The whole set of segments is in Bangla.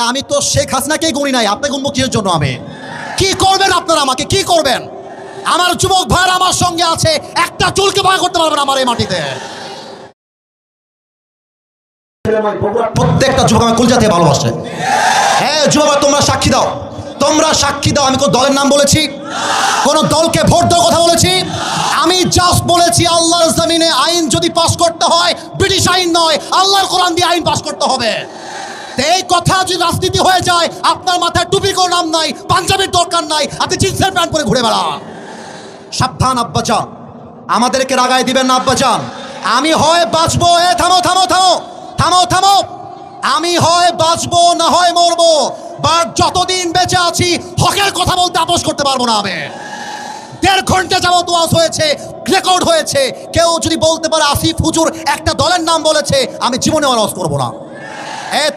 আমি তো শেখ হাসিনাকেই গুনি নাই, আপনি গুনবো কিসের জন্য? আমি কি করবেন আপনারা? আমাকে কি করবেন? আমার যুবক ভাইরা আমার সঙ্গে আছে, একটা চুলকে ভয় করতে পারবেন আমার এই মাটিতে। প্রত্যেকটা যুবক আমার কুলজা থেকে ভালোবাসে। হ্যাঁ যুবক, তোমরা সাক্ষী দাও, তোমরা সাক্ষী দাও। আমি কোন দলের নাম বলেছি? কোন দলকে ভোট দেওয়ার কথা বলেছি? আমি জাস্ট বলেছি আল্লাহর জমিনে আইন যদি পাস করতে হয় ব্রিটিশ আইন নয়, আল্লাহর কোরআন দিয়ে আইন পাস করতে হবে। এই কথা যদি রাজনীতি হয়ে যায়, আপনার মাথায় টুপি কোনো নাম নাই, পাঞ্জাবির দরকার নাই, আপনি জিন্সের প্যান্ট পরে ঘুরে বেড়ান। সাবধান আব্বাজান, আমাদেরকে রাগায় দিবেন না আব্বাজান। আমি হয় বাঁচবো, থামো থামো থামো থামো থামো, আমি হয় বাঁচবো না হয় মরবো, বাট যতদিন বেঁচে আছি হকের কথা বলতে আপোষ করতে পারবো না। আমি 1.5 ঘন্টা যাবত ওয়াজ হয়েছে, রেকর্ড হয়েছে, কেউ যদি বলতে পারে আসিফ হুজুর একটা দলের নাম বলেছে, আমি জীবনে ওয়াজ করবো না।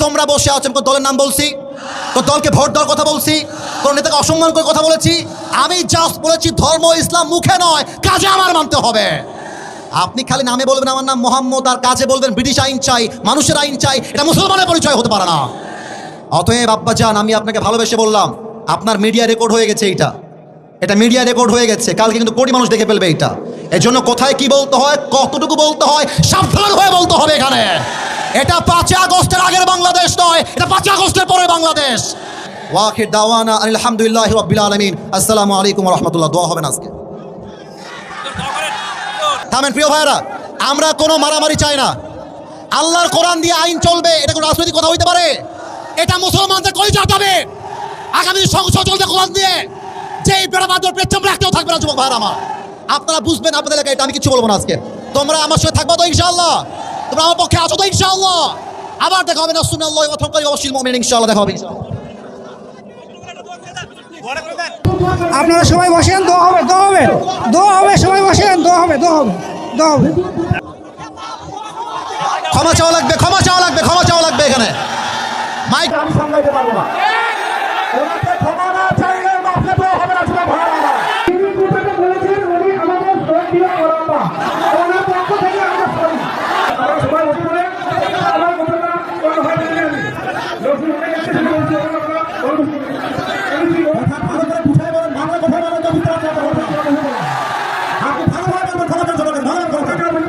তোমরা বসে আছেন, কোন দলের নাম বলছি? কোন দলকে ভোট দেওয়ার কথা বলছি? কোন নেতাকে অসম্মান করে কথা বলেছি? আমি জাস্ট বলেছি ধর্ম ইসলাম মুখে নয়, কাজে আমার মানতে হবে। আপনি খালি নামে বলবেন আমার নাম মোহাম্মদ, আর কাজে বলবেন ব্রিটিশ আইন চাই, মানুষের আইন চাই, এটা মুসলমানের পরিচয় হতে পারে না। অতএব আব্বাজান, আমি আপনাকে ভালোবেসে বললাম, আপনার মিডিয়া রেকর্ড হয়ে গেছে, এটা মিডিয়া রেকর্ড হয়ে গেছে, কালকে কিন্তু কোটি মানুষ দেখে ফেলবে এটা। এজন্য কোথায় কি বলতে হয়, কতটুকু বলতে হয়, সাবধান হয়ে বলতে হবে এখানে। এটা 5 আগস্টের আগের বাংলাদেশ নয়, এটা 5 আগস্টের পরে বাংলাদেশ। ওয়াখির দাওয়ানা আলহামদুলিল্লাহি রাব্বিল আলামিন। আসসালামু আলাইকুম ওয়া রাহমাতুল্লাহ। দোয়া হবেন আজকে। থামেন প্রিয় ভাইরা, আমরা কোনো মারামারি চাই না। আল্লাহর কোরআন দিয়ে আইন চলবে, এটা কোনো রাজনৈতিক কথা হইতে পারে? এটা মুসলমানদের কলিজা যাবে। আগামী সংসদ চলবে কোরআন দিয়ে, যে বেড়াবাদর পেছন রাখতেও থাকবে না যুবক ভাইরা আমার। আপনারা বুঝবেন আপনাদের এলাকায়, এটা আমি কিছু বলবো না আজকে। তোমরা আমার সাথে থাকবো তো ইনশাআল্লাহ? তোমরা আমার পক্ষে আছো তো ইনশাআল্লাহ? আবার দেখা হবে না, সুন্নাল্লাহি ওয়া তাওয়াক্কাল ওয়াশিল মুমিনিন। ইনশাআল্লাহ দেখা হবে। আপনারা সবাই বসেন, দোয়া হবে, দোয়া হবে, দোয়া হবে, সবাই বসেন, দোয়া হবে, দোয়া হবে, দোয়া হবে। ক্ষমা চাওয়া লাগবে, ক্ষমা চাওয়া লাগবে, ক্ষমা চাওয়া লাগবে এখানে। মাইক আমি সামলাইতে পারবো না। ওনাকে ক্ষমা না চাইলে মাফে দেওয়া হবে না। সেটা ভালো না। তিনি দুটোকে বলেছেন উনি আমাদের ভোট দিয়ে করান না, ওনার পক্ষ থেকে আমরা সরি। আমরা সবাই বসে বলে আমার কথাটা কোনো হয় না। লক্ষ্মী হয়ে গেছে, সেটা বলছি আমরা ভালো করে বুঝাই বলেন, ভালো কথা বলেন, তো বুঝতে পারছেন। আপনি ভালোভাবে আমার ক্ষমা চাইতে পারেন, ভালো কথা বলেন।